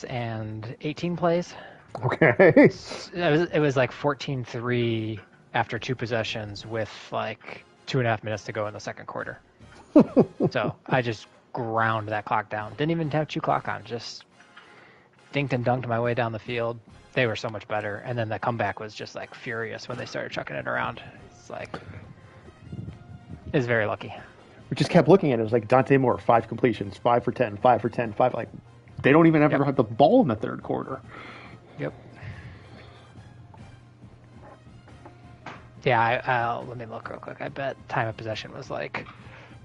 and 18 plays. Okay. It was like 14-3 after 2 possessions with like 2.5 minutes to go in the second quarter. So I just ground that clock down. Didn't even have 2 clock on. Just dinked and dunked my way down the field. They were so much better. And then the comeback was just like furious when they started chucking it around. It's like, it's very lucky. We just kept looking at it. It was like Dante Moore, 5 completions, 5 for 10, 5 for 10, 5. Like, they don't even ever have the ball in the third quarter. Yep. Yeah, let me look real quick. I bet time of possession was like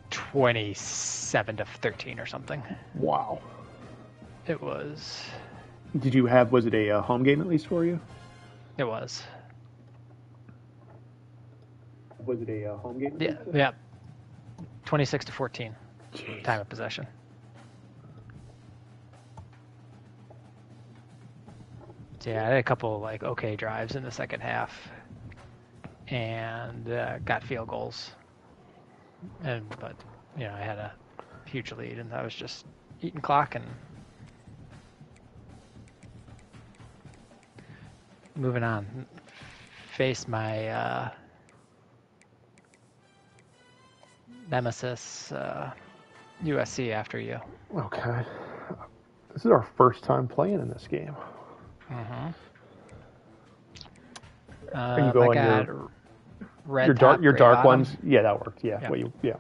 27-13 or something. Wow. It was. Was it a home game at least for you? It was. Was it a home game? Yeah. 26-14. Jeez. Time of possession. So yeah, I had a couple like okay drives in the second half, and got field goals. But I had a huge lead, and I was just eating clock and moving on. Face my nemesis, USC, after you. Okay. This is our first time playing in this game. Mm-hmm. Are you going red your dark bottom. ones? Yeah, that worked. Yeah. Yeah.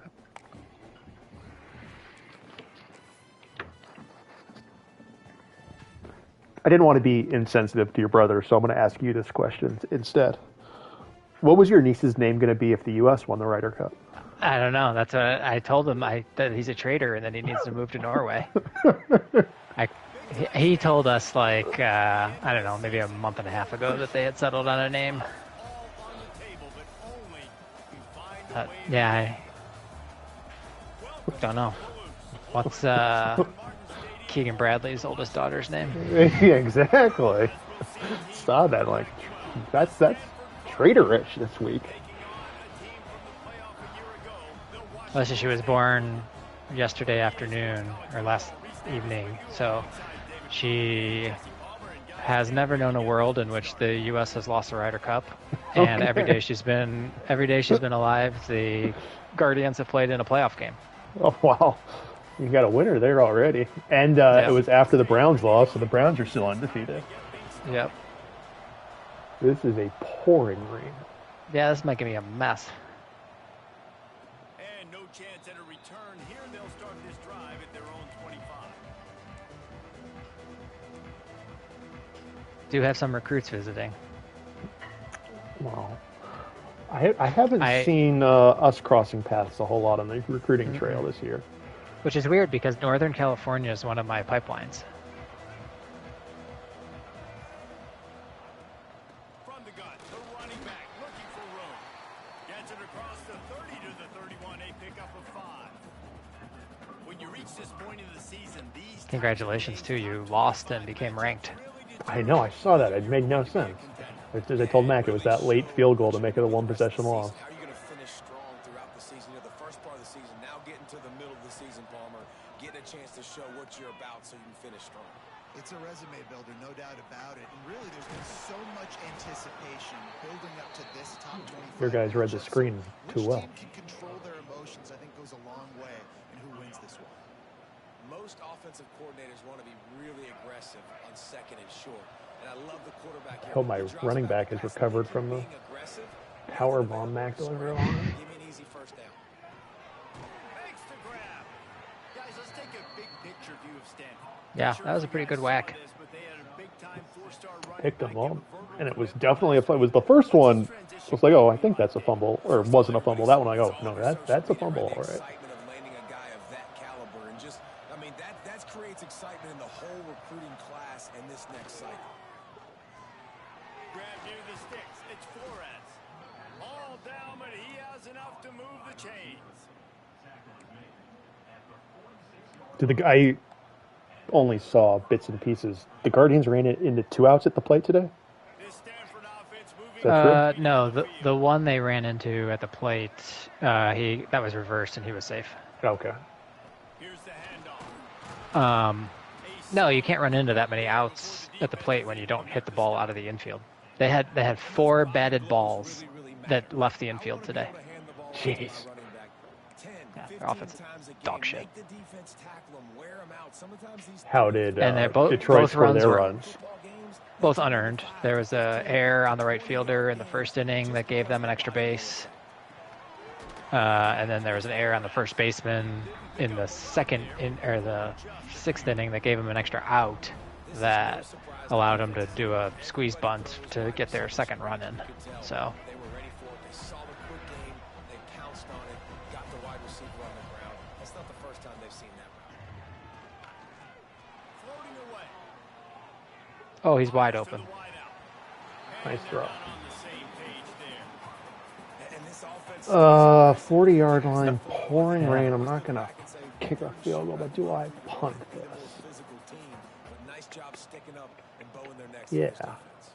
I didn't want to be insensitive to your brother, so I'm going to ask you this question instead. What was your niece's name going to be if the U.S. won the Ryder Cup? I don't know. That's what I told him. That he's a traitor and that he needs to move to Norway. He told us like I don't know, maybe a month and a half ago that they had settled on a name. I don't know. What's Keegan Bradley's oldest daughter's name? Yeah, exactly. Saw that. Like, that's traitorish this week. Unless she was born yesterday afternoon or last evening, so she has never known a world in which the U.S. has lost the Ryder Cup, and every day she's been alive, the Guardians have played in a playoff game. Oh wow, you got a winner there already, and It was after the Browns lost, so the Browns are still undefeated. Yep. This is a pouring rain. Yeah, this might give me a mess. And no chance at a return here. They'll start this drive at their own 25. Do have some recruits visiting. Wow. I haven't seen us crossing paths a whole lot on the recruiting trail this year. Which is weird because Northern California is one of my pipelines. From the gun, the running back looking for room. Gets it across the 30 to the 31, a pickup of 5. When you reach this point in the season, Congratulations too, you lost and became ranked. I know, I saw that. It made no sense. As I told Mac, it was that late field goal to make it a 1-possession loss. How are you going to finish strong throughout the season? The first part of the season, now getting to the middle of the season, Palmer, getting a chance to show what you're about so you can finish strong. It's a resume builder, no doubt about it. And really, there's been so much anticipation building up to this top 25. Your guys read the screen too well. Which team can control their emotions, I think, goes a long way in who wins this one. Most offensive coordinators want to be really aggressive on second and short. And I love the quarterback here. I hope my running back has recovered from the power bomb Mac delivery on him. Give me an easy first down. Makes the grab. Guys, let's take a big picture view of Stanton. Yeah, that was a pretty good whack. Picked him up, and it was definitely it was the first one. It was like, oh, I think that's a fumble, or it wasn't a fumble. That one, I go, no, that's a fumble, all right. That creates excitement in the whole recruiting class in this next cycle. Grab near the sticks. It's Flores. All down, but he has enough to move the chains. I only saw bits and pieces. The Guardians ran it into 2 outs at the plate today? Is that true? No, the one they ran into at the plate, that was reversed and he was safe. Okay. Here's the handoff. No, you can't run into that many outs at the plate when you don't hit the ball out of the infield. They had 4 batted balls that left the infield today. Jeez. Yeah, their offense is dog shit. How did And they're Detroit score their were runs? both unearned. There was a error on the right fielder in the first inning that gave them an extra base. And then there was an error on the first baseman in the sixth inning that gave him an extra out that allowed them to do a squeeze bunt to get their second run in. So They were ready for it. They saw the quick game. They pounced on it, got the wide receiver on the ground. That's not the first time they've seen that route. Floating away. oh, he's wide open. Nice throw. On the same page there. And this offense 40-yard line, pouring rain. I'm not going to kick a field goal, but do I punt this? physical team, but nice job sticking up and bowing their necks. Yeah. against defense.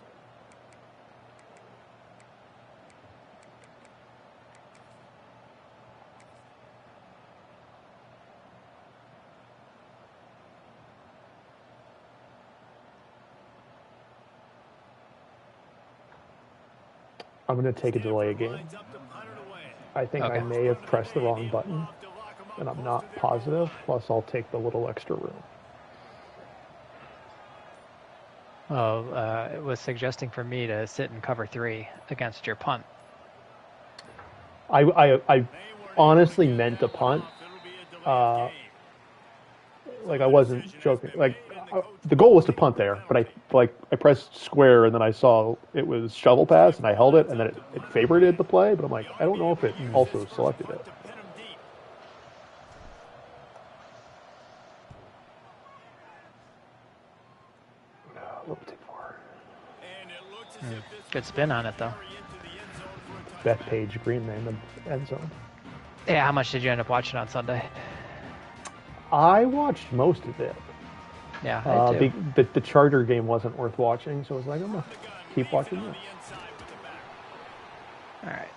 I'm going to take a delay game. Lines up to punt it away. I think I Okay. may have pressed the wrong button, To lock 'em up. and I'm not positive. Plus, I'll take the little extra room. Oh, it was suggesting for me to sit in cover 3 against your punt. I honestly meant to punt. It'll be a delayed game. Like I wasn't joking. Like the goal was to punt there, but I pressed square and then I saw it was shovel pass and I held it and then it favorited the play. But I'm like, I don't know if it also selected it. To pin 'em deep. What would take far? And it looks as if this Good spin on it, though. carry into the end zone for a touchdown. Bethpage Green Man in the end zone. Yeah, how much did you end up watching on Sunday? I watched most of it. Yeah, I do. The Charger game wasn't worth watching, so I was like, I'm gonna keep watching this. The inside with the back. All right.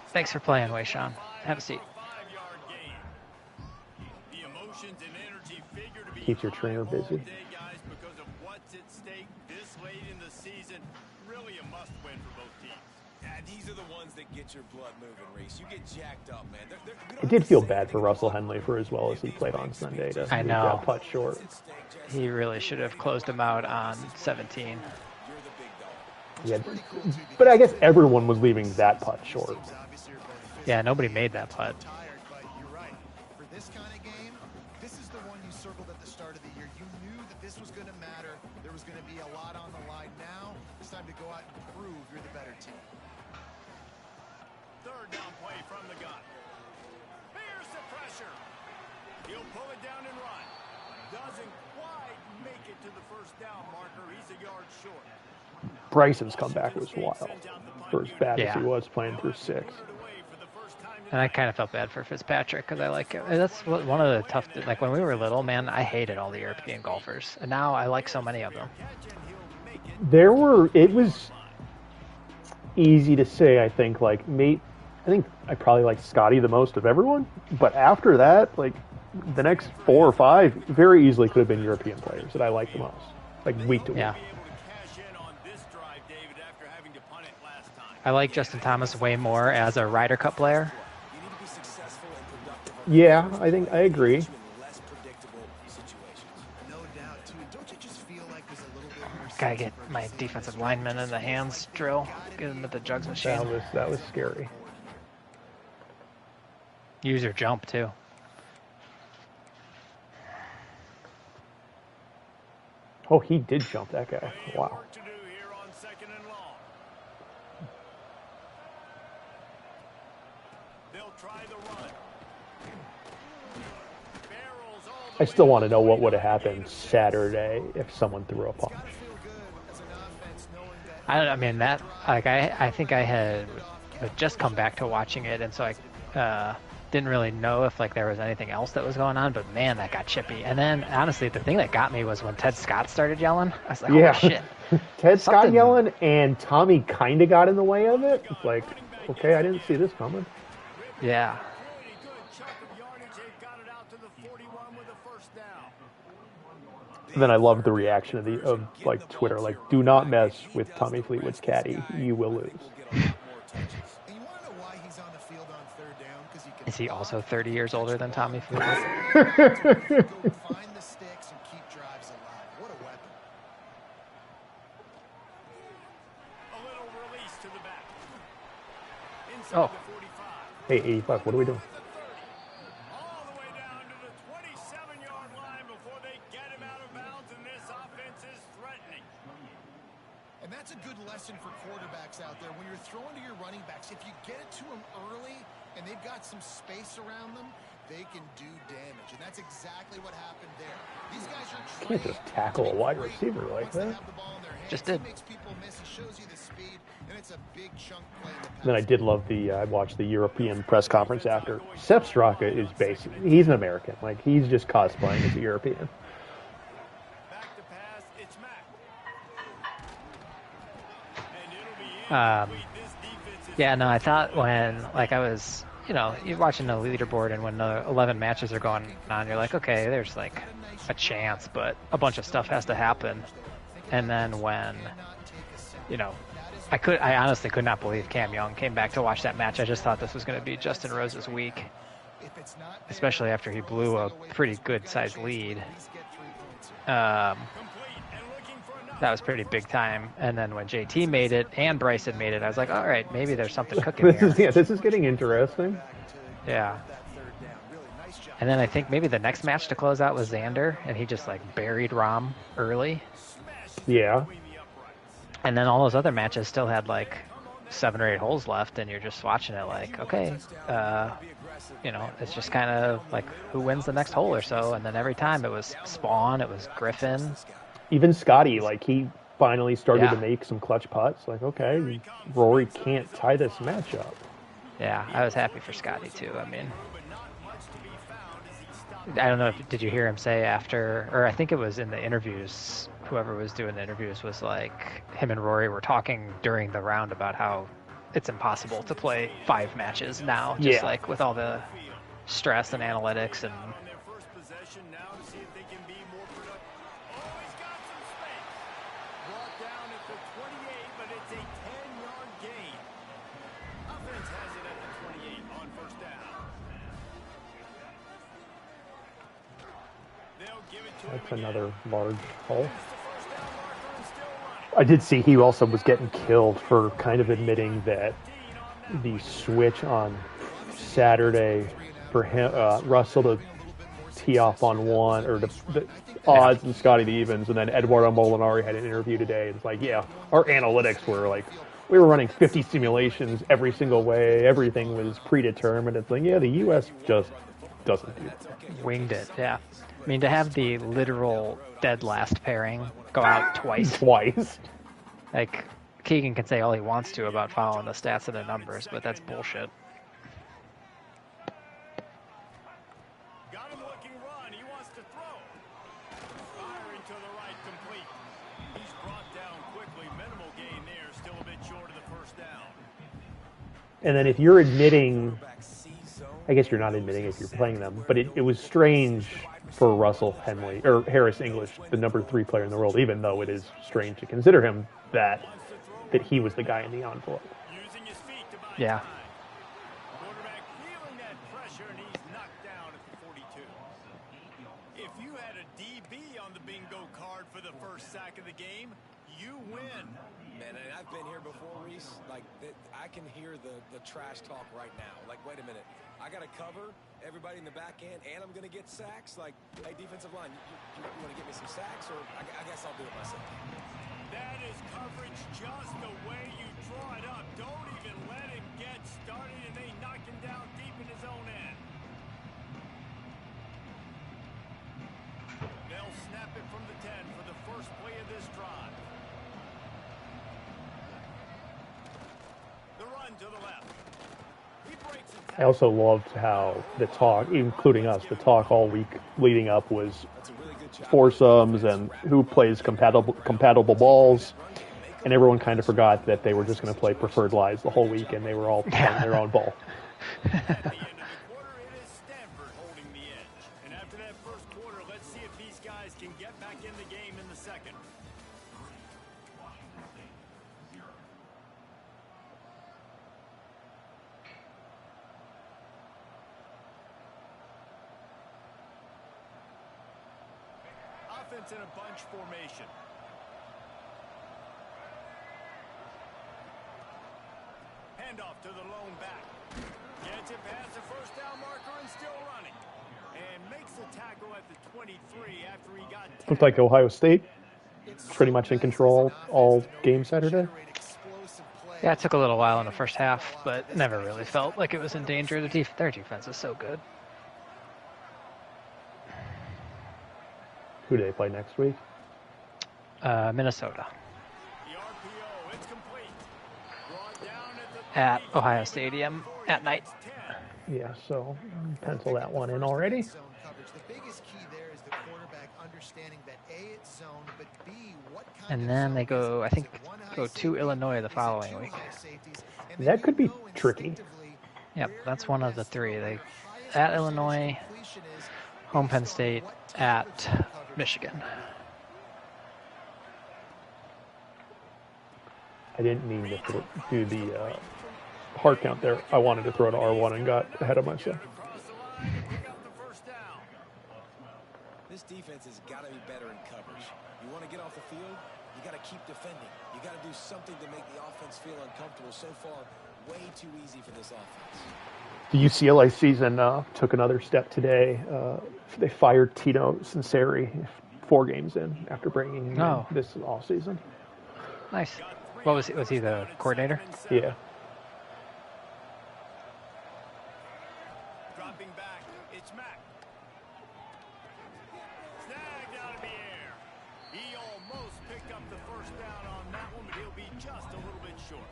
Thanks for playing, Wei Sean. Have a seat. 5-yard gain. The emotions and energy figure to be Keeps your high trainer all busy. day, guys, because of what's at stake this late in the season. Really a must-win for both teams. Yeah, these are the ones that get your blood moving, Reese. You get jacked up, man. We don't I have did to feel say bad for anything Russell about Henley for as well as he played on Sunday to I leave know. that putt short. what's at stake, Jesse. He really should have closed him out on 17. You're the big dog. Yeah, but I guess everyone was leaving that putt short. Obviously, you're both Yeah, nobody made that putt. tired, but you're right. For this kind of game, this is the one you circled at the start of the year. You knew that this was going to matter. There was going to be a lot on the line. Now it's time to go out and prove you're the better team. Third down play from the gun. Here's the pressure. He'll pull it down and run. Doesn't quite make it to the first down marker. He's a yard short. Bryson's comeback was wild. For as bad as Yeah. he was playing through 6. Away for the first time And I kind of felt bad for Fitzpatrick because I like it. That's one of the tough. Like when we were little, man, I hated all the European golfers, and now I like so many of them. It was easy to say, I think, like, I think I probably liked Scotty the most of everyone. But after that, like, the next 4 or 5 very easily could have been European players that I liked the most. Like, week to week. Yeah, able to cash in on this drive, David, after having to punt it last time. I like Justin Thomas way more as a Ryder Cup player. You need to be successful and productive Yeah, I think I agree. in less predictable situations. No doubt, too. Don't you just feel like there's a little bit more Gotta sense get of my urgency? defensive lineman in the hands drill. Get him at the jugs machine. That was scary. Use your jump too. Oh, he did jump that guy. Wow. Work to do here on second and long. They'll try the run. Barrels all the I still want to know what would have happened Saturday if someone threw a punch. Gotta feel good as an offense knowing that I mean that. Like I think I had just come back to watching it, and so I didn't really know if like there was anything else that was going on. But man, that got chippy. And then honestly, the thing that got me was when Ted Scott started yelling. I was like, Yeah. oh shit. Ted Scott Something- yelling and Tommy kind of got in the way of it. It's like, okay, I didn't see this coming. Yeah. pretty good chunk of yardage. They got it out to the 41 with a first down. then I loved the reaction of like Twitter, like, do not mess with Tommy Fleetwood's caddy, you will lose. And you want to know why he's on the field on third down? Because he can Is he also 30 years older than Tommy Fleetwood? go find the sticks and keep drives alive. What a weapon. A little release to the back. Inside Oh. the 45. Hey, 85, what are we doing? All the way down to the 27-yard line before they get him out of bounds, and this offense is threatening. And that's a good lesson for quarterbacks out there. When you're throwing to your running backs, if you get it to them early and they've got some space around them, they can do damage. And that's exactly what happened there. These guys are You can't just tackle a wide receiver like that. Just did. He makes people miss. He shows you the speed, and it's a big chunk play in the pass. Then I did love I watched the European press conference after. Sepp Straka is basically, he's an American. Like, he's just cosplaying as a European. Back to pass, it's Mack. And it'll be incomplete. This defense is Yeah, no, I thought when, like, I was, you're watching the leaderboard, and when the 11 matches are going on, you're like, okay, there's, like, a chance, but a bunch of stuff has to happen. And then when, I honestly could not believe Cam Young came back to watch that match. I just thought this was going to be Justin Rose's week, especially after he blew a pretty good-sized lead. That was pretty big time. And then when JT made it and Bryson made it, I was like, all right, maybe there's something cooking here. This is getting interesting. Yeah. And then I think maybe the next match to close out was Xander, and he just, like, buried Rom early. Yeah. And then all those other matches still had, like, 7 or 8 holes left, and you're just watching it like, okay, it's just kind of like who wins the next hole or so. And then every time it was Spawn, it was Griffin. Even Scotty, like, he finally started Yeah. to make some clutch putts. Like, okay, Rory can't tie this match up. Yeah, I was happy for Scotty, too. I mean, I don't know, did you hear him say after, or I think it was in the interviews, whoever was doing the interviews was like, him and Rory were talking during the round about how it's impossible to play 5 matches now, just Yeah. like with all the stress and analytics and on their first possession now to see if they can be more productive. Oh, he's got some space. Brought down at the 28, but it's a 10-yard gain. Offense has it at the 28 on first down. They'll give it to That's him again. another large hole. It's the first down marker and still running. I did see he also was getting killed for kind of admitting that the switch on Saturday for him, Russell to tee off on one, or the odds and Scotty the evens, and then Eduardo Molinari had an interview today. It's like, yeah, our analytics were like, we were running 50 simulations every single way. Everything was predetermined. It's like, yeah, the U.S. just doesn't do that. winged it. Yeah. I mean, to have the literal dead last pairing go out twice, Twice. like, Keegan can say all he wants to about following the stats and the numbers, but that's bullshit. Got him looking run. He wants to throw. Firing to the right, complete. He's brought down quickly. Minimal gain there. Still a bit short of the first down. And then if you're admitting, I guess you're not admitting if you're playing them, but it was strange for Russell Henley, or Harris English, the number 3 player in the world, even though it is strange to consider him that he was the guy in the envelope. Using his feet to buy Yeah. time. Quarterback feeling that pressure, and he's knocked down at the 42. If you had a DB on the bingo card for the first sack of the game, you win. Man, and I've been here before, Reese. Like, I can hear the trash talk right now. Like, wait a minute. I got to cover everybody in the back end, and I'm going to get sacks. Like, hey, defensive line, you want to get me some sacks, or I guess I'll do it myself. That is coverage just the way you draw it up. Don't even let him get started, and they knock him down deep in his own end. They'll snap it from the 10 for the first play of this drive. The run to the left. He breaks it. I also loved how the talk, including us, the talk all week leading up was That's a really good job. foursomes and who plays compatible balls, and everyone kind of forgot that they were just going to play preferred lies the whole week, and they were all playing their own ball. At the end of the quarter, it is Stanford holding the edge. And after that first quarter, let's see if these guys can get back in the game. offense in a bunch formation. Handoff to the lone back. Gets it past the first down marker and still running. And makes the tackle at the 23 after he got 10. Looked like Ohio State pretty much in control all game Saturday. Yeah, it took a little while in the first half, but it never really felt like it was in danger. Their defense is so good. Who do they play next week? Minnesota The RPO, it's complete. Brought down at Ohio Stadium at night. 10. Yeah, so pencil that one in already. Zone coverage. The biggest key there is the quarterback understanding that A, it's zone, but B, what kind And of then zone they is go, it? I think, Is it one high go to safety? Illinois the Is it following two week. high safeties? And That then could you be know tricky. instinctively Yep, where that's your one of the best three. or They your highest at percentage Illinois, completion is home based Penn on State, what type of at zone coverage Michigan. I didn't mean to do the hard count there. I wanted to throw to R1 and got ahead of myself. Across the line and pick up the first down. This defense has got to be better in coverage. You want to get off the field, you got to keep defending. You got to do something to make the offense feel uncomfortable. So far, way too easy for this offense. The UCLA season took another step today. They fired Tino Sinceri 4 games in after bringing him Oh. in this offseason. Nice. What was he? Was he the coordinator? Yeah. Dropping back, it's Mack. Snagged out of the air. He almost picked up the first down on that one, but he'll be just a little bit short.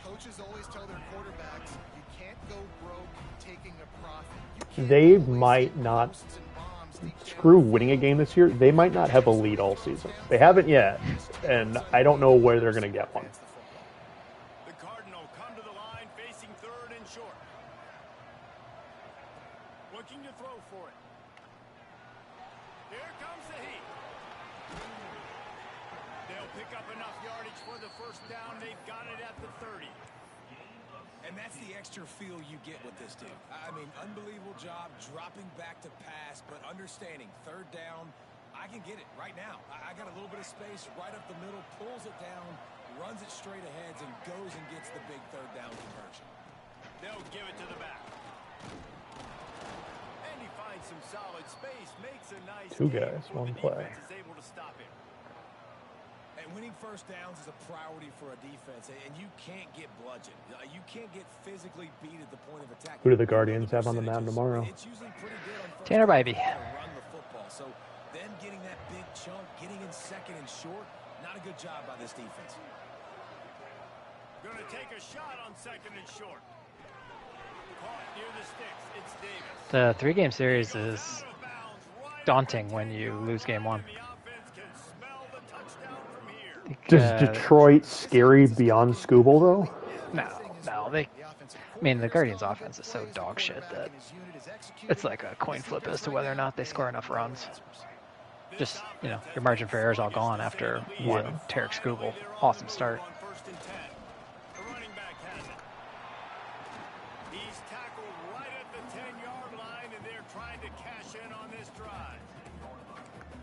Coaches always tell their quarterbacks, you can't go broke taking a profit. You can't They always might hit not posts and bombs to get screw winning a game this year. They might not have a lead all season. They haven't yet, and I don't know where they're going to get one. The Cardinal come to the line facing third and short. Looking to throw for it. Here comes the heat. They'll pick up enough yardage for the first down. They've got it at the 30. And that's the extra feel you get with this team. I mean, unbelievable job dropping back to pass, but understanding third down, I can get it right now. I got a little bit of space right up the middle, pulls it down, runs it straight ahead, and goes and gets the big third down conversion. They'll give it to the back. And he finds some solid space, makes a nice 2 gain guys, before 1 the play. defense is able to stop him. And winning first downs is a priority for a defense, and you can't get bludgeoned. You can't get physically beat at the point of attack. Who do the Guardians have on the mound tomorrow? It's usually pretty good on first Tanner down Bybee. to run the football. So them getting that big chunk, getting in second and short, not a good job by this defense. Going to take a shot on second and short. Caught near the sticks. It's Davis. The 3-game series is Out of bounds, right daunting when you lose game 1. and the offense can smell the touchdown from here. Does Detroit scary beyond Scooble, though? No. They. I mean, the Guardians' offense is so dog shit that it's like a coin flip as to whether or not they score enough runs. Just, your margin for error is all gone after one Tarek Scooble. Awesome start. On first and 10. The running back has it. He's tackled right at the 10-yard line, and they're trying to cash in on this drive.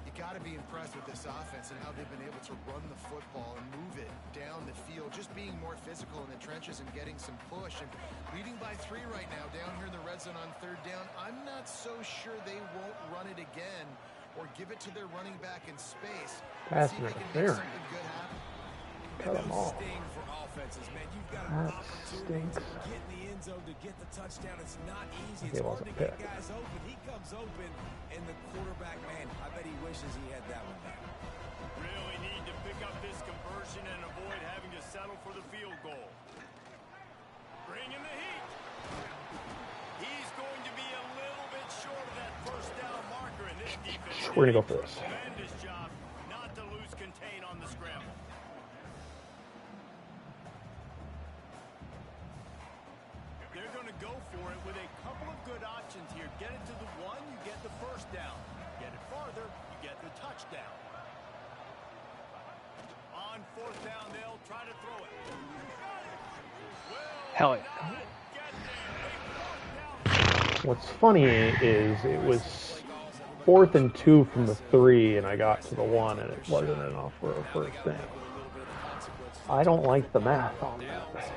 You got to be impressed with this offense and how they've been able to run the football and move it down the field, just being more physical in the trenches and getting some push. And leading by 3 right now down here in the red zone on third down. I'm not so sure they won't run it again or give it to their running back in space. Pass See if they can make interference. something good happen. Cut them off. Sting for offenses, man. You've got an That opportunity stinks. to get in the end zone to get the touchdown. It's not easy. He It's hard wasn't to get picked. guys open. He comes open, and the quarterback, man, I bet he wishes he had that one back. Really need to pick up this conversion and avoid having to settle for the field goal. Bring in the heat. He's going to be a little bit short of that first down marker, and this defense We're gonna go for this. tremendous job not to lose contain on the scramble. They're going to go for it with a couple of good options here. Get it to the 1, you get the first down. Get it farther, you get the touchdown. On fourth down, they'll try to throw it. Hell yeah. What's funny is it was 4th and 2 from the 3, and I got to the 1, and it wasn't enough for a first down. I don't like the math on that.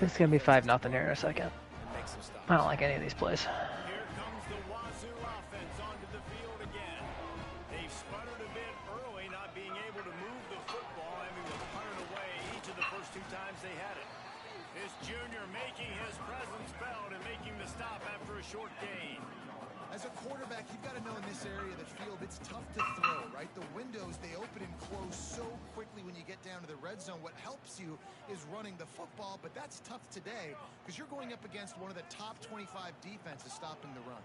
It's gonna be 5-0 here in a second. I don't like any of these plays. Here comes the Wazoo offense onto the field again. They've sputtered a bit early, not being able to move the football, having to punt it away each of the first 2 times they had it. This junior making his presence felt and making the stop after a short gain. As a quarterback, you've got to know in this area of the field, it's tough to throw, right? The windows, they open and close so quickly when you get down to the red zone. What helps you is running the football, but that's tough today because you're going up against one of the top 25 defenses stopping the run.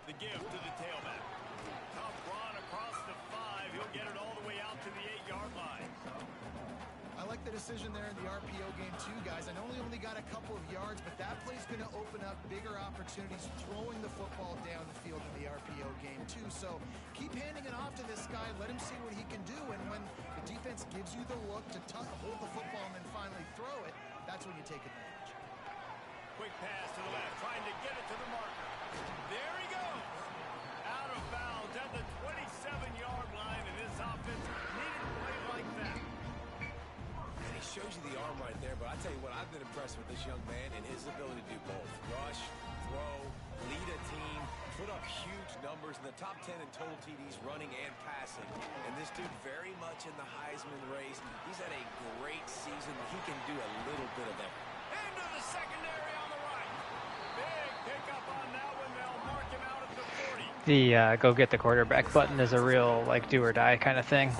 The give to the tailback. Tough run across the 5. He'll get it all the way out to the 8-yard line. I like the decision there in the RPO game too, guys. I know he only got a couple of yards, but that play's going to open up bigger opportunities throwing the football down the field in the RPO game too. So keep handing it off to this guy. Let him see what he can do. And when the defense gives you the look to hold the football and then finally throw it, that's when you take advantage. Quick pass to the left, trying to get it to the marker. There he goes. Out of bounds at the 27-yard line, and this offense needed to play like that. And he shows you the arm right there, but I tell you what, I've been impressed with this young man and his ability to do both. Rush, throw, lead a team, put up huge numbers in the top 10 in total TDs running and passing. And this dude very much in the Heisman race. He's had a great season. He can do a little bit of everything. Into the secondary on the right. Big pickup on that one. They'll mark him out at the 40. The go get the quarterback button is a real like do or die kind of thing.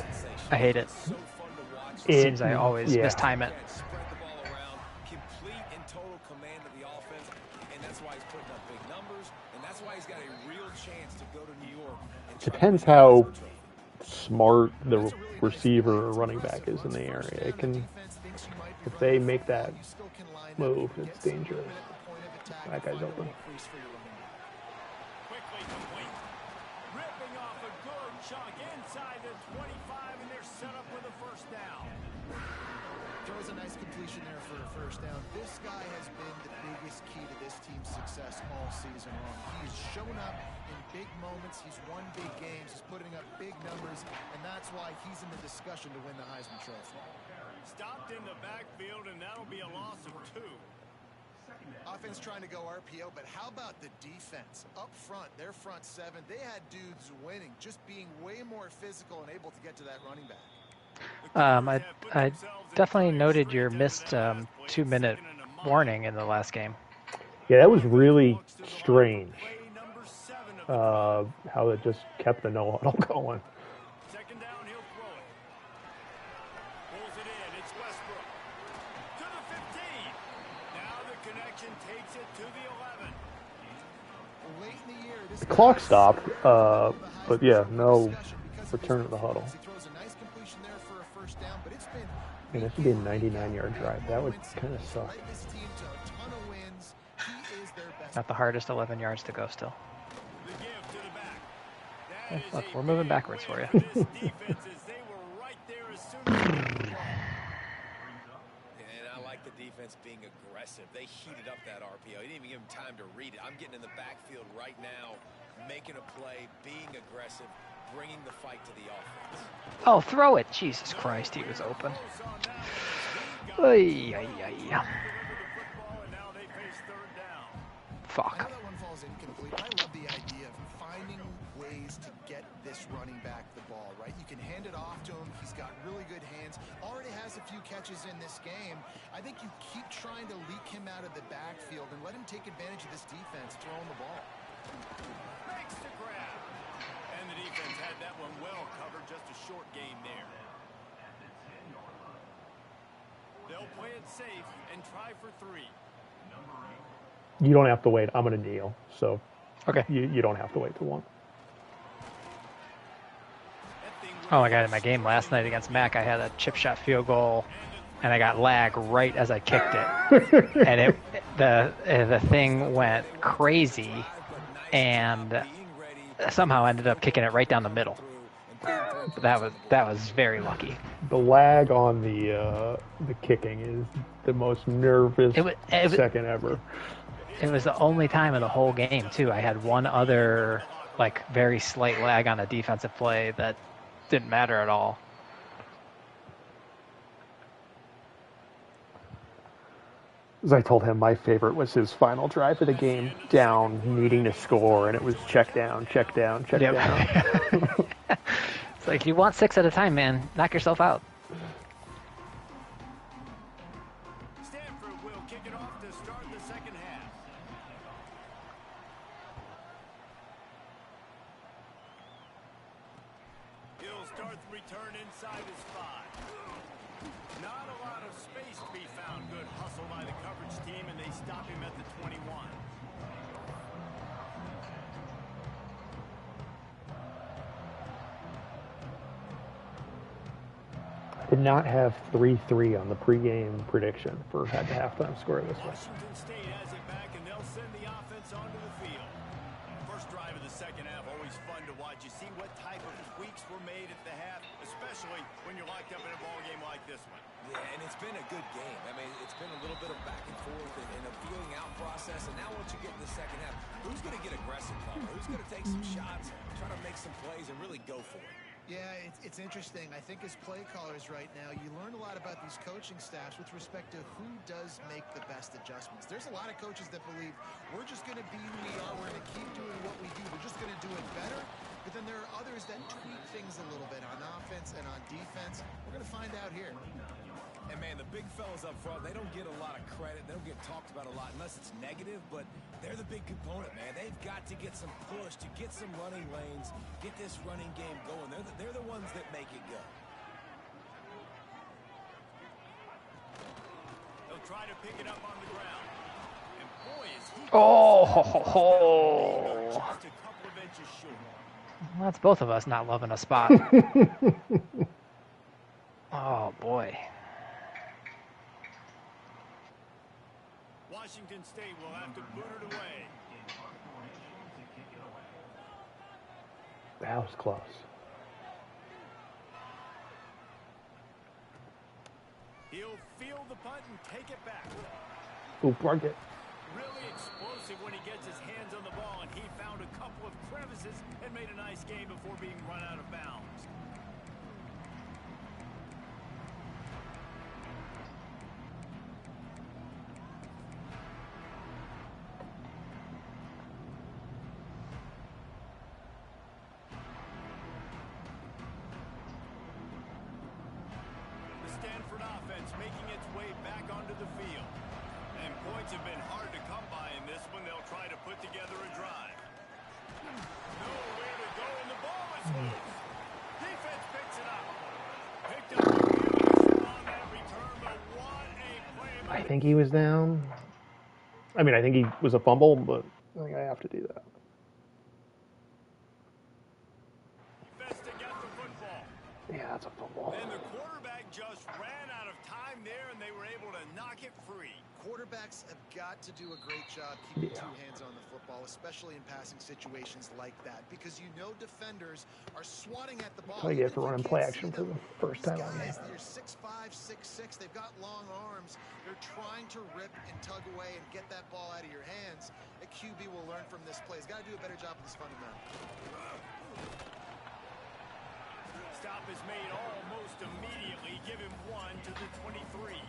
I hate it. So fun to watch. Seems I always mistime it. Spread the ball around, complete and total command of the offense, and that's why he's putting up big numbers, and that's why he's got a real chance to go to New York. And try to Depends win a how Heisman Trophy. smart the receiver or running back is in the area. It can, if they make that move, it's dangerous. That guy's open. Quickly complete. Ripping off a good chunk inside the 25, and they're set up with a first down. Throws a nice completion there for a first down. This guy has been the biggest key to this team's success all season long. He's shown up in big moments. He's won big games. He's putting up big numbers, and that's why he's in the discussion to win the Heisman Trophy. Stopped in the backfield, and that'll be a loss of 2. Offense trying to go RPO, but how about the defense? Up front, their front 7, they had dudes winning, just being way more physical and able to get to that running back. I definitely noted your missed 2-minute warning in the last game. Yeah, that was really strange. How it just kept the no huddle going. Second down, he'll throw it. Pulls it in. It's Westbrook. To the 15. Now the connection takes it to the 11. Late in the year, this The clock stopped, but yeah, no return of the huddle. He throws a nice completion there for a first down, but it's been And this would be a 99-yard drive. That would kind of suck. led this team to a ton of wins. He is their best. Not the hardest 11 yards to go still. The give to the back. That Hey, is look, a we're moving big backwards win for you. this defense as they were right there as soon as they got the ball. And I like the defense being aggressive. They heated up that RPO. He didn't even give him time to read it. I'm getting in the backfield right now, making a play, being aggressive, bringing the fight to the offense. Oh, throw it! Jesus Christ, he was open. Ay, ay, ay. Deliver the football, and now they face third down. I Fuck. know that one falls incomplete. I love the idea of finding ways to get this running back the ball, right? You can hand it off to him. He's got really good hands. Already has a few catches in this game. I think you keep trying to leak him out of the backfield and let him take advantage of this defense throwing the ball. Makes the grab. And the defense had that one well covered. Just a short gain there. They'll play it safe and try for 3. You don't have to wait. I'm going to kneel. So Okay. you don't have to wait till 1. That thing Oh my god, in my game last night against Mac, I had a chip shot field goal, and I got lag right as I kicked it. And the thing went crazy, and somehow ended up kicking it right down the middle. That was very lucky. The lag on the kicking is the most nervous It was- second ever. It was the only time in the whole game, too. I had one other, like, very slight lag on a defensive play that didn't matter at all. As I told him, my favorite was his final drive of the game, down, needing to score, and it was check down, check down, check Yep. down. It's like, you want 6 at a time, man. Knock yourself out. Stanford will kick it off to start the second half. He'll start the return inside his 5. Not a lot of space to be found. Good hustle by the coverage team, and they stop him at the 21. Did not have 3-3 on the pregame prediction for at the halftime score this way. Washington State has it back, and they'll send the offense onto the field. First drive of the second half, always fun to watch. You see what type of tweaks were made at the half, especially when you're locked up in a ball game like this one. Yeah, and it's been a good game. I mean, it's been a little bit of back and forth and a feeling out process. And now once you get in the second half, who's going to get aggressive, Colin? Who's going to take some shots, try to make some plays, and really go for it? Yeah, it's interesting. I think as play callers right now, you learn a lot about these coaching staffs with respect to who does make the best adjustments. There's a lot of coaches that believe we're just going to be who we are. We're going to keep doing what we do. We're just going to do it better. But then there are others that tweak things a little bit on offense and on defense. We're going to find out here. And, man, the big fellas up front, they don't get a lot of credit. They don't get talked about a lot unless it's negative, but they're the big component, man. They've got to get some push, to get some running lanes, get this running game going. They're the ones that make it go. They'll try to pick it up on the ground. And, boy, is he... Oh, just a couple of inches short. that's both of us not loving a spot. Oh, boy. Washington State will have to boot it away. That was close. He'll field the punt and take it back. Ooh, plug it. Really explosive when he gets his hands on the ball, and he found a couple of crevices and made a nice game before being run out of bounds. The Stanford offense making its way back onto the field. And points have been hard to come by in this one. They'll try to put together a drive. Nowhere to go, and the ball is loose. Defense picks it up. Picked up a huge on that return, but what a play by I think he was down. I mean, I think he was a fumble, but I think I have to do that. defense to get the football. Yeah, that's a fumble. And the quarterback just ran out of time there, and they were able to knock it free. Quarterbacks have got to do a great job keeping Yeah. two hands on the football, especially in passing situations like that, because you know defenders are swatting at the ball. That's what I get Even for if you running can't play see action for them, the first these time on guys, me. they're 6'5", 6'6", they've got long arms. They're trying to rip and tug away and get that ball out of your hands. A QB will learn from this play. He's got to do a better job with this fundamental. Stop is made almost immediately. Give him 1 to the 23.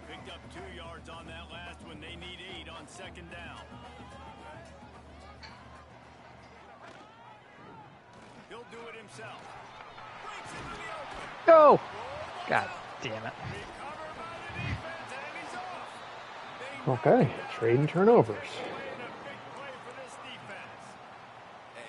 Picked up 2 yards on that last one. They need 8 on second down. He'll do it himself. Breaks into the open. Go! God damn it. Recovered by the defense, and he's off. They Okay, trade and turnovers. made a big play for this defense.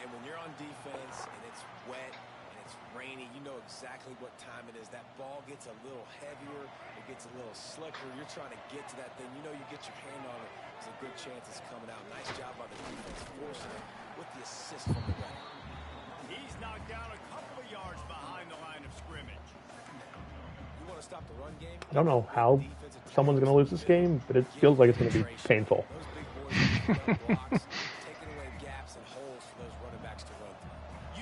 And when you're on defense and it's wet and it's rainy, you know exactly what time it is. That ball gets a little heavier, it gets a little slicker. You're trying to get to that thing. You know you get your hand on it. There's a good chance it's coming out. Nice job by the defense forcing it with the assist from the runner. He's knocked down a couple of yards behind the line of scrimmage. You want to stop the run game? I don't know how someone's going to lose this game, but it feels like it's going to be painful. Those big boys picking up blocks, taking away gaps and holes for those running backs to run through.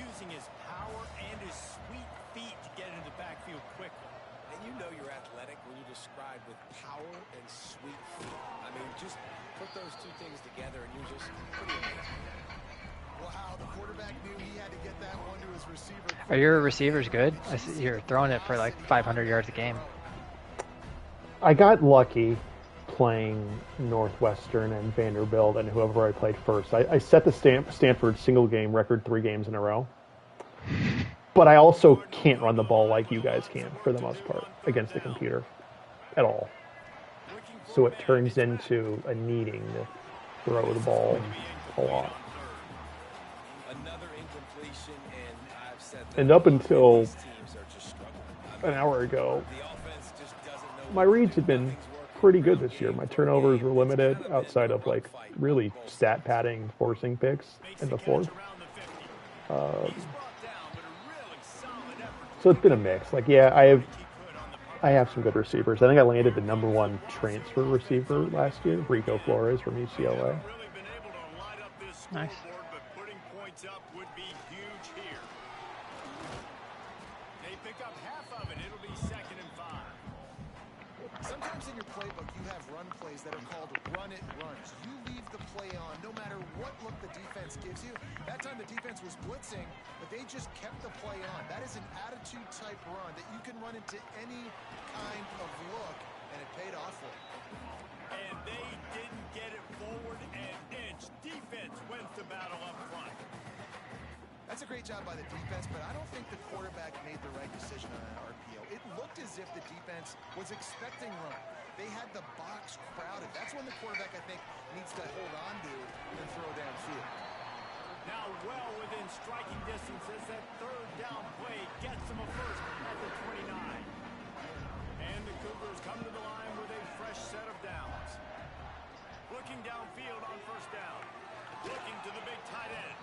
Using his power and his sweet feet to get into the backfield quickly. And you know you're athletic when you're described with power and sweet feet. I mean, just put those two things together and you're just pretty amazing. Wow, the quarterback knew he had to get that one to his receiver. Are your receivers good? I see you're throwing it for like 500 yards a game. I got lucky playing Northwestern and Vanderbilt and whoever I played first. I set the Stanford single game record 3 games in a row. But I also can't run the ball like you guys can, for the most part, against the computer at all. So it turns into a needing to throw the ball a lot. Another incompletion, and I've said And up until these teams are just struggling. an hour ago, The offense just doesn't know my reads had been pretty good this year. My turnovers were limited outside of like really stat padding, forcing picks in the fourth. So it's been a mix. Like, yeah, I have some good receivers. I think I landed the #1 transfer receiver last year, Rico Flores from UCLA. Nice. But putting points up would be huge here. They pick up half of it. It'll be 2nd and 5. Sometimes in your playbook, you have run plays that are called run-it runs. You leave the play on no matter what look the defense gives you. That time the defense was blitzing, but they just kept the play on. That is an attitude-type run that you can run into any kind of look, and it paid off for them. And they didn't get it forward an inch. Defense wins the battle up front. That's a great job by the defense, but I don't think the quarterback made the right decision on that RPO. It looked as if the defense was expecting run. They had the box crowded. That's when the quarterback, I think, needs to hold on to and throw downfield. Now well within striking distance as that 3rd down play gets them a first at the 29. And the Cougars come to the line with a fresh set of downs. Looking downfield on 1st down. Looking to the big tight end.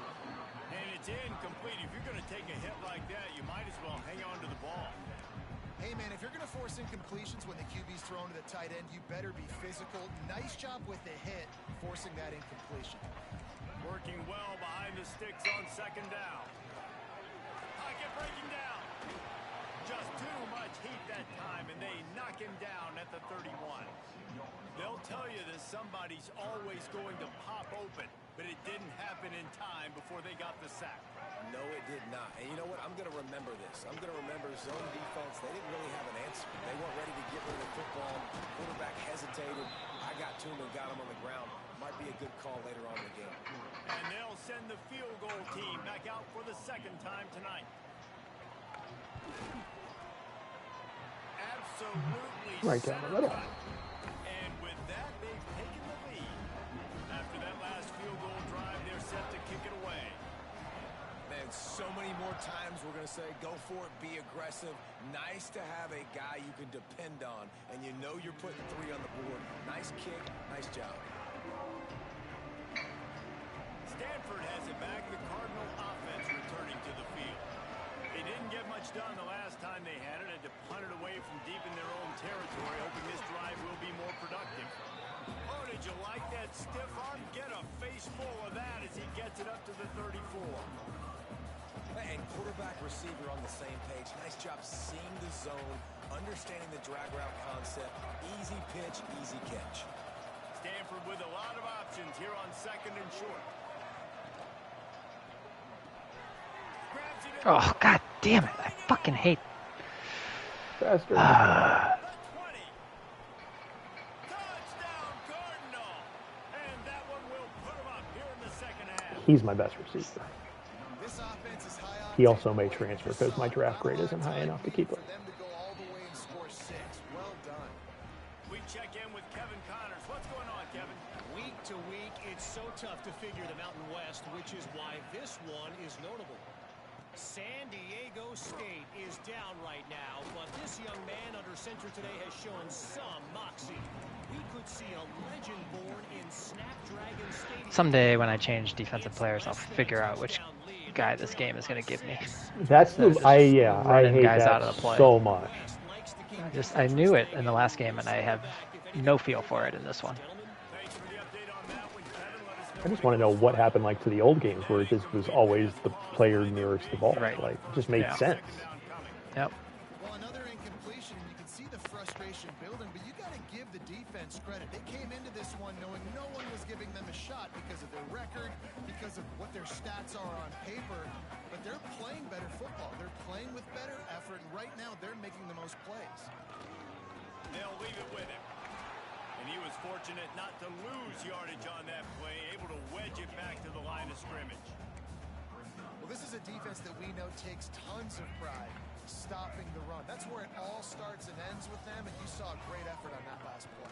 And it's incomplete. If you're going to take a hit like that, you might as well hang on to the ball. Hey, man, if you're going to force incompletions when the QB's thrown to the tight end, you better be physical. Nice job with the hit, forcing that incompletion. Working well behind the sticks on 2nd down. Pocket breaking down. Just too much heat that time, and they knock him down at the 31. They'll tell you that somebody's always going to pop open, but it didn't happen in time before they got the sack. No, it did not. And you know what? I'm going to remember this. I'm going to remember zone defense. They didn't really have an answer. They weren't ready to get rid of the football. Quarterback hesitated. I got to him and got him on the ground. Might be a good call later on in the game. And they'll send the field goal team back out for the 2nd time tonight. Absolutely Right down the middle. And with that, they've taken the lead. After that last field goal drive, they're set to kick it away. Man, so many more times we're going to say, go for it, be aggressive. Nice to have a guy you can depend on, and you know you're putting 3 on the board. Nice kick, nice job. Stanford has it back. The Cardinal offense returning to the field. They didn't get much done the last time they had it. Had to punt it away from deep in their own territory, hoping this drive will be more productive. Oh, did you like that stiff arm? Get a face full of that as he gets it up to the 34. And quarterback receiver on the same page. Nice job seeing the zone, understanding the drag route concept. Easy pitch, easy catch. Stanford with a lot of options here on 2nd and short. Grabs it in Oh, god damn it. I fucking hate. Faster. the 20. Touchdown Cardinal. And that one will put him up here in the 2nd half. He's my best receiver. This offense is high on. He also may transfer because my draft grade isn't high enough to keep For him. them to go all the way and score 6. Well done. We check in with Kevin Connors. What's going on, Kevin? Week to week, it's so tough to figure the Mountain West, which is why this one is notable. San Diego State is down right now, but this young man under center today has shown some moxie. We could see a legend born in Snapdragon Stadium. Someday when I change defensive players, I'll figure out which guy this game is going to give me. That's the Just I running hate guys that out of the play. so much. I knew it in the last game, and I have no feel for it in this one. Thanks for the update on that one, Kevin. Let us know. I just want to know what happened like to the old games where it just was always the player nearest the ball. Right. Like, it just made Yeah. sense. Second down coming. Yep. Well, another incompletion, and you can frustration building, but you got to give the defense credit. They came into this one knowing no one was giving them a shot because of their record, because of what their stats are on paper, but they're playing better football. They're playing with better effort, and right now they're making the most plays. They'll leave it with him. And he was fortunate not to lose yardage on that play, able to wedge it back to the line of scrimmage. Well, this is a defense that we know takes tons of pride stopping the run. That's where it all starts and ends with them, and you saw a great effort on that last play.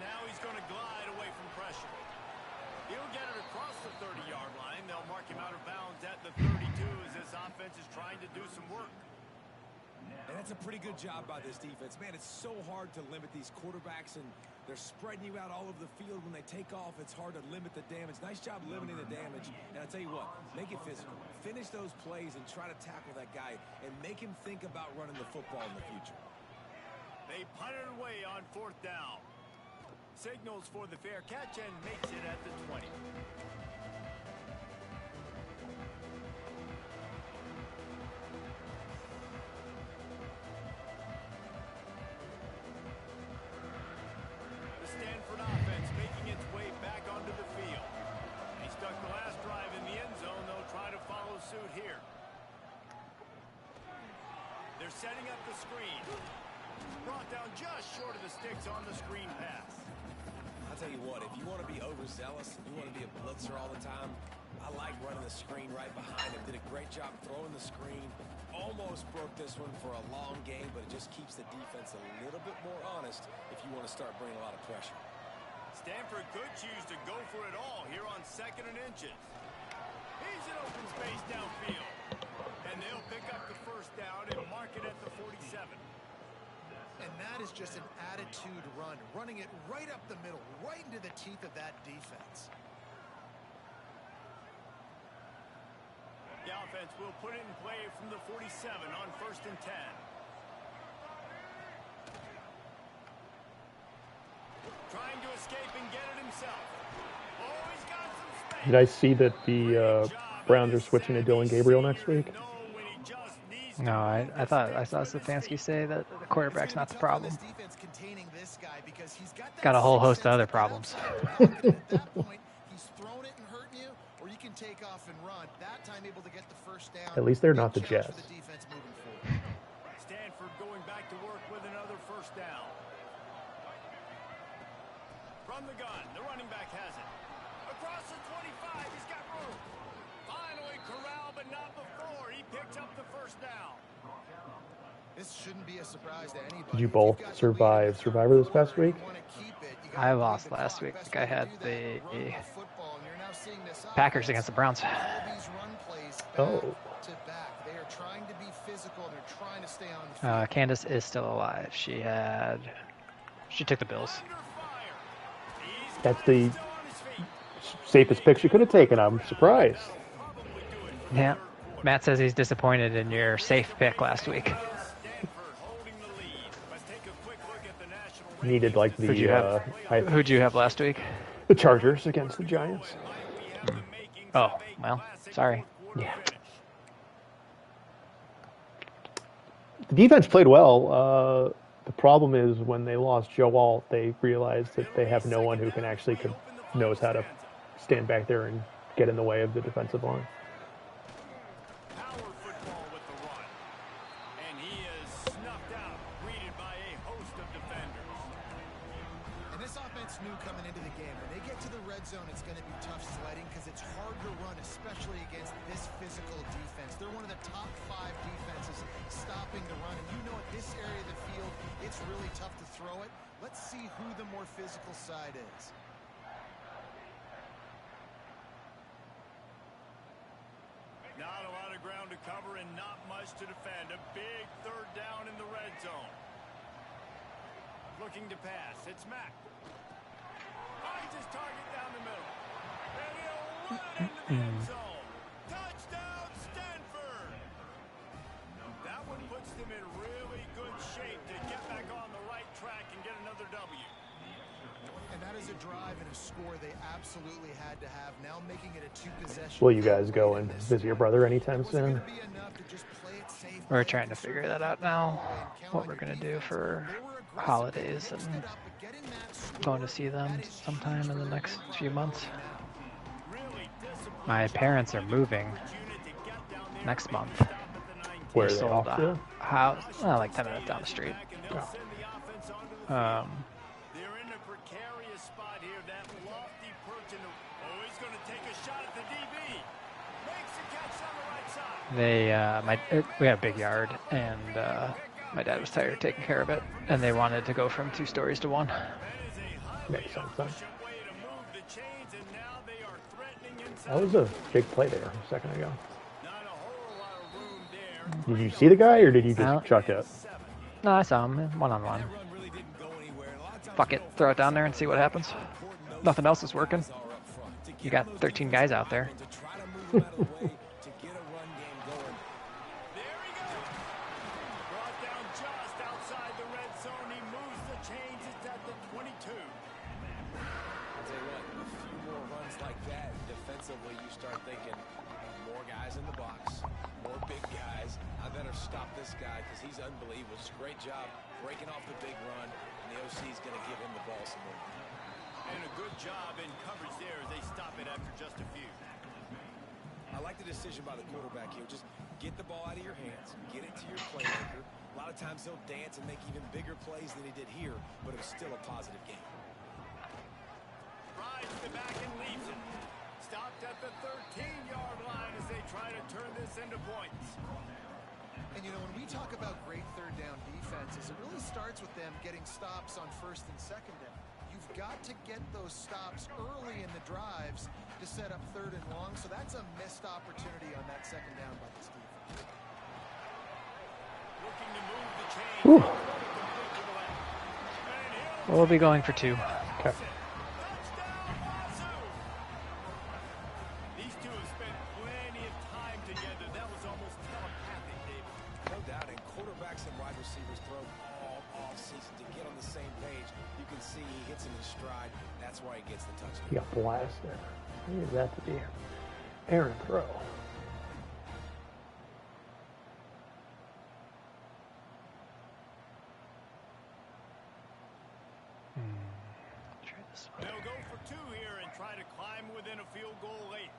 Now he's going to glide away from pressure. He'll get it across the 30-yard line. They'll mark him out of bounds at the 32 as this offense is trying to do some work. And that's a pretty good job by this defense. Man, it's so hard to limit these quarterbacks, and they're spreading you out all over the field. When they take off, it's hard to limit the damage. Nice job limiting the damage. And I'll tell you what, make it physical. Finish those plays and try to tackle that guy and make him think about running the football in the future. They punt it away on 4th down. Signals for the fair catch and makes it at the 20. Stanford offense making its way back onto the field. They stuck the last drive in the end zone. They'll try to follow suit here. They're setting up the screen. Brought down just short of the sticks on the screen pass. I'll tell you what, if you want to be overzealous, you want to be a blitzer all the time, I like running the screen right behind him. Did a great job throwing the screen. Almost broke this one for a long game, but it just keeps the defense a little bit more honest if you want to start bringing a lot of pressure. Stanford could choose to go for it all here on 2nd and inches. He's in open space downfield. And they'll pick up the 1st down and mark it at the 47. And that is just an attitude run, running it right up the middle, right into the teeth of that defense. The offense will put it in play from the 47 on 1st and 10. Trying to escape and get it himself. Oh, he's got some space. Did I see that the Browns are switching to Dylan Gabriel next week? No, I thought I saw Stefanski say that the quarterback's not the problem. Got a whole host of other problems. At that point, he's thrown it and hurting you, or you can take off and run. That time able to get the 1st down. At least they're not the Big challenge Jets. for the defense moving forward. Stanford going back to work with another 1st down. From the gun, the running back has it. Across the 25, he's got room. Finally corralled, but not before. He picks up the 1st down. This shouldn't be a surprise to anybody. Did you both survive Survivor this past week? I lost last week. I think I had the Packers against the Browns. Oh. Candace is still alive. She took the Bills. That's the safest pick she could have taken. I'm surprised. Yeah. Matt says he's disappointed in your safe pick last week. Needed like the Who'd you have last week? the Chargers against the Giants. Oh, well, sorry. Yeah. The defense played well. The problem is when they lost Joe Alt, they realized that they have no one who can actually knows how to stand back there and get in the way of the defensive line. Power football with the run. And he is snuffed out, greeted by a host of defenders. And this offense knew coming into the game, when they get to the red zone, it's going to be tough sledding because it's hard to run, especially against this physical defense. They're one of the top 5 defenses stopping the run. And you know at this area of the field, it's really tough to throw it. Let's see who the more physical side is. Not a lot of ground to cover and not much to defend. A big 3rd down in the red zone. Looking to pass. It's Mack. Finds his target down the middle. And he'll run it into the end zone. Touchdown, Stanford! That one puts them in really good shape to get back on the right track and get another W. And that is a drive and a score they absolutely had to have. Now making it a 2-possession. Will you guys go and visit your brother anytime soon? It wasn't going to be enough to just play it safe We're trying to figure that out now, what we're going to do for holidays and going to see them sometime in the next few months. My parents are moving next month. Where They are they sold off a to? house, well, like 10 minutes down the street. They're in a precarious spot here. That lofty perch in the... Oh, he's going to take a shot at the DB. Makes the catch on the right side. We had a big yard, and my dad was tired of taking care of it, and they wanted to go from 2 stories to 1. That is a highly Makes sense, huh? efficient way to move the chains, and now they are threatening inside. That was a big play there a second ago. Not a whole lot of room there. Did you see the guy or did you No. just chuck it? No, I saw him one-on-one. That run really didn't go anywhere. And a lot of times Fuck it, throw it down there and see what happens. Nothing else is working. are up front to You get got those 13 guys out there. to try to move them out of the way to get a run game going. There he goes. Brought down just outside the red zone. He moves the chains. It's at the 22. I'll tell you what, a few more runs like that defensively, you start thinking more guys in the box, more big guys. I better stop this guy because he's unbelievable. Just a great job breaking off the big run, and the OC is going to give him the ball some more. And a good job in coverage there as they stop it after just a few. I like the decision by the quarterback here. Just get the ball out of your hands, get it to your playmaker. A lot of times he'll dance and make even bigger plays than he did here, but it was still a positive game. Rides the back and leaves it. Stopped at the 13-yard line as they try to turn this into points. And you know, when we talk about great third down defenses, it really starts with them getting stops on first and second down. You've got to get those stops early in the drives to set up third and long, so that's a missed opportunity on that second down by this defense. Looking to move the chain. Whew. Complete to the left. And he'll We'll be going for 2. Okay. touchdown, Wazoo! These two have spent plenty of time together. That was almost telepathic, David. No doubt, and quarterbacks and wide receivers throw all off-season to get on the same page. You can see he hits him in stride. That's why he gets the touchdown. He got blasted. I need that to be Aaron throw. Try this one. They'll go for 2 here and try to climb within a field goal late.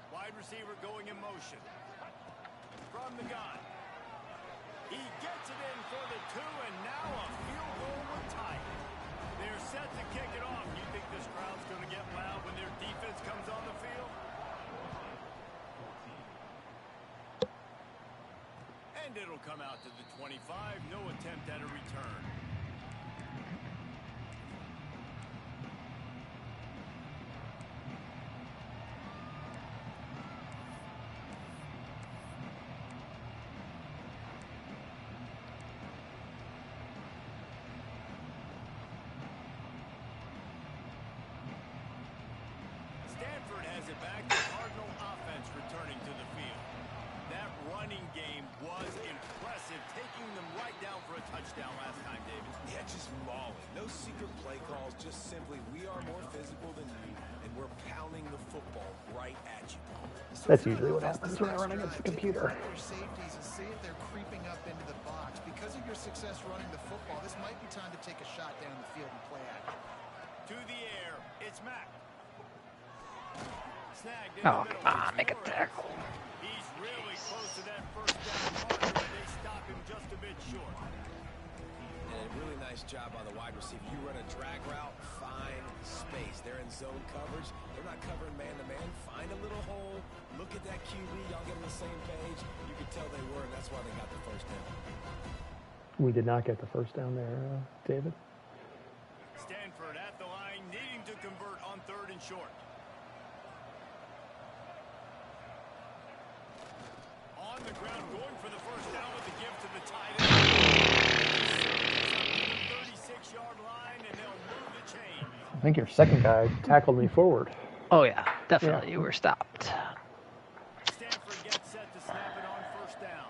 Wide receiver going in motion. From the gun. He gets it in for the 2, and now a field goal would tie it. They're set to kick it off. You think this crowd's going to get loud when their defense comes on the field? And it'll come out to the 25. No attempt at a return. Stanford has it back. The Cardinal offense returning to the field. That running game was impressive, taking them right down for a touchdown last time, David. Yeah, just mauling. No secret play calls, just simply we are more physical than you, and we're pounding the football right at you. That's usually what happens when I run against the computer. Their safeties and see if they're creeping up into the box. Because of your success running the football, this might be time to take a shot down the field and play action. To the air, it's Mack. Snagged in Oh, the middle. come on, make a tackle. He's really close to that first down marker, and they stop him just a bit short. And a really nice job by the wide receiver. You run a drag route, find space. They're in zone coverage. They're not covering man-to-man. Find a little hole. Look at that QB. Y'all get on the same page. You could tell they were, and that's why they got the first down. We did not get the first down there, David. Stanford at the line, needing to convert on 3rd and short. On the ground, going for the first down with the give to the tight end. 36-yard line, and they'll move the chain. I think your second guy tackled me forward. Oh, yeah, definitely. You were stopped. Stanford gets set to snap it on 1st down.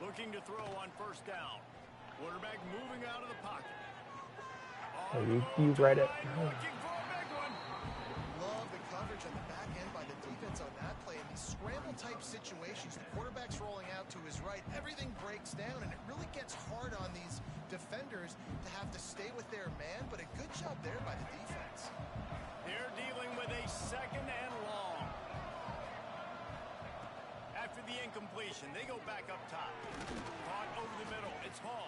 Looking to throw on 1st down. Quarterback moving out of the pocket. Oh, you read it. Looking for a big one. Love the coverage on the back end by the situations, the quarterback's rolling out to his right, everything breaks down, and it really gets hard on these defenders to have to stay with their man, but a good job there by the defense. They're dealing with a second and long. After the incompletion, they go back up top. Caught over the middle. It's Hall.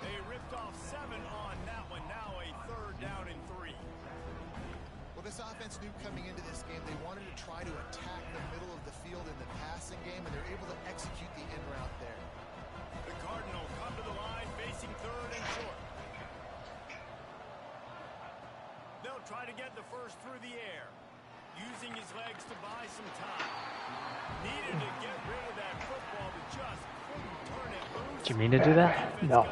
They ripped off 7 on that one. Now a 3rd down and 3. Well, this offense knew coming into this game they wanted to try to attack the middle of the field in the passing game, and they're able to execute the in route there. The Cardinals come to the line facing 3rd and short. They'll try to get the first through the air, using his legs to buy some time. Needed to get rid of that football, but just couldn't turn it loose. Did you mean to do that? No.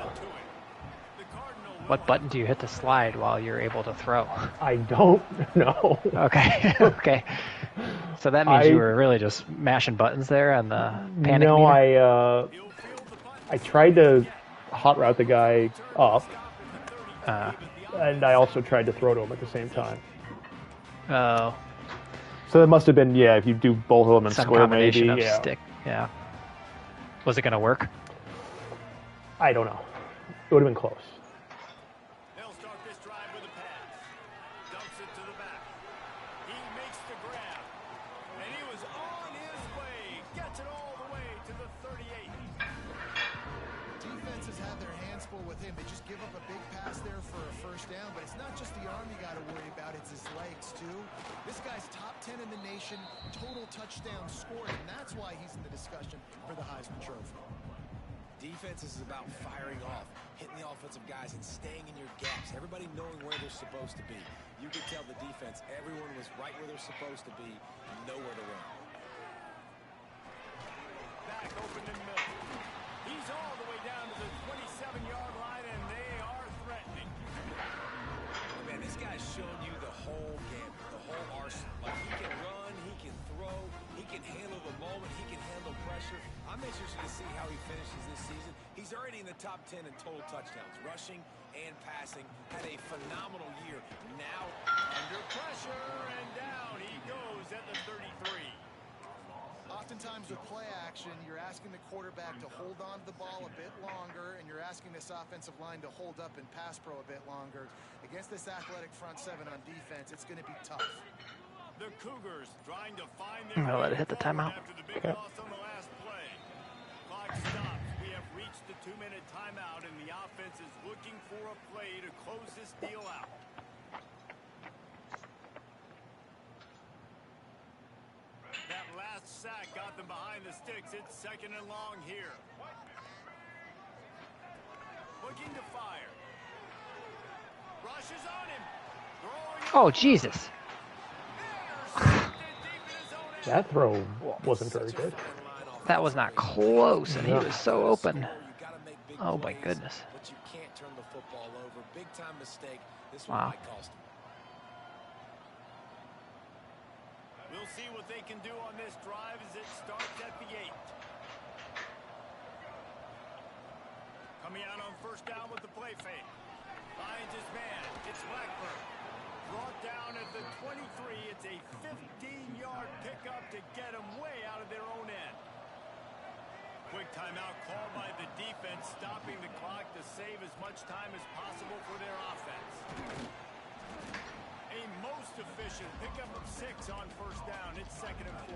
What button do you hit to slide while you're able to throw? I don't know. Okay, okay. So that means you were really just mashing buttons there on the panic No, meter? I tried to hot route the guy up, and I also tried to throw to him at the same time. Oh, So it must have been, yeah, if you do both of them in some square, combination maybe. of Yeah. stick. Yeah. Was it going to work? I don't know. It would have been close. They'll start this drive with a pass. Dumps it to the back. He makes the grab. And he was on his way. Gets it all the way to the 38. Defenses have their hands full with him. They just give up a big pass there for a first down, but it's not just the arm you got to worry about, it's his legs too. This guy's top 10 in the nation, total touchdown scored, and that's why he's in the discussion for the Heisman Trophy. Defense is about firing off, hitting the offensive guys, and staying in your gaps. Everybody knowing where they're supposed to be. You could tell the defense, everyone was right where they're supposed to be, and nowhere to run. Back open in the middle. He's all the way down to the 27-yard line, and they are threatening. Man, this guy's shown you the whole game, the whole arsenal. Like, he can run, he can throw, he can handle the moment, he can handle pressure. I'm interested to see how he finishes this season. He's already in the top 10 in total touchdowns, rushing and passing. Had a phenomenal year. Now, Under pressure, and down he goes at the 33. Oftentimes with play action, you're asking the quarterback to hold on to the ball a bit longer, and you're asking this offensive line to hold up in pass pro a bit longer. Against this athletic front seven on defense, it's going to be tough. The Cougars trying to find I'm their gonna let it way hit the forward timeout. after the big loss on the last play. Clock stops. We have reached the 2-minute timeout, and the offense is looking for a play to close this deal out. That last sack got them behind the sticks. It's 2nd and long here. Looking to fire. Rushes on him. Oh, Jesus. That throw wasn't very good. That was not close, and he was so open. Oh, my goodness. But you can't turn the football over. Big time mistake. This Wow. one might cost him. We'll see what they can do on this drive as it starts at the 8. Coming out on 1st down with the play fake. Finds his man. It's Blackburn. Brought down at the 23. It's a 15-yard pickup to get them way out of their own end. Quick timeout called by the defense, stopping the clock to save as much time as possible for their offense. A most efficient pickup of 6 on 1st down. It's 2nd and 4.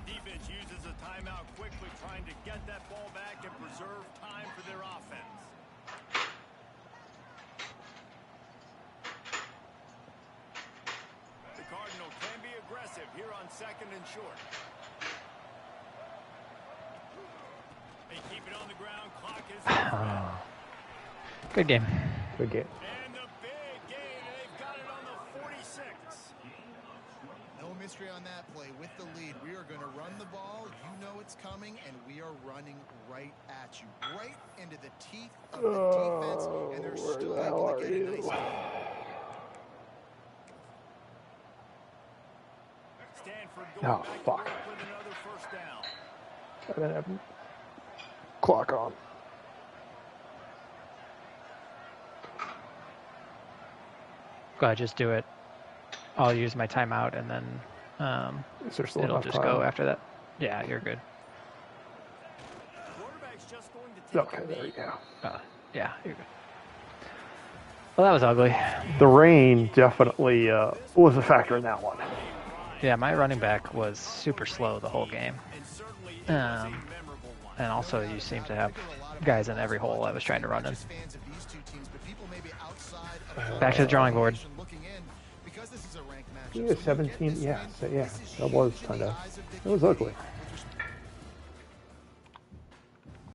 Defense uses a timeout quickly, trying to get that ball back and preserve time for their offense. The Cardinal can be aggressive here on 2nd and short. They keep it on the ground. Clock is Good game. Good game. and the big gain. They've got it on the 46. No mystery on that play. With the lead, we are going to run the ball. You know it's coming, and we are running right at you. Right into the teeth of the defense, and they're still able to get a nice gain. Stanford Oh, going back fuck. to work with another 1st down. I didn't have clock on. Go ahead, just do it. I'll use my timeout, and then Is there still it'll enough just time? go after that. Yeah, you're good. Quarterback's just going to take Okay, there you go. Yeah, you're good. Well, that was ugly. The rain definitely was a factor in that one. Yeah, my running back was super slow the whole game. And also, you seem to have guys in every hole I was trying to run in. Back to the drawing board. Yeah, 17. Yeah, that was kind of. That was ugly.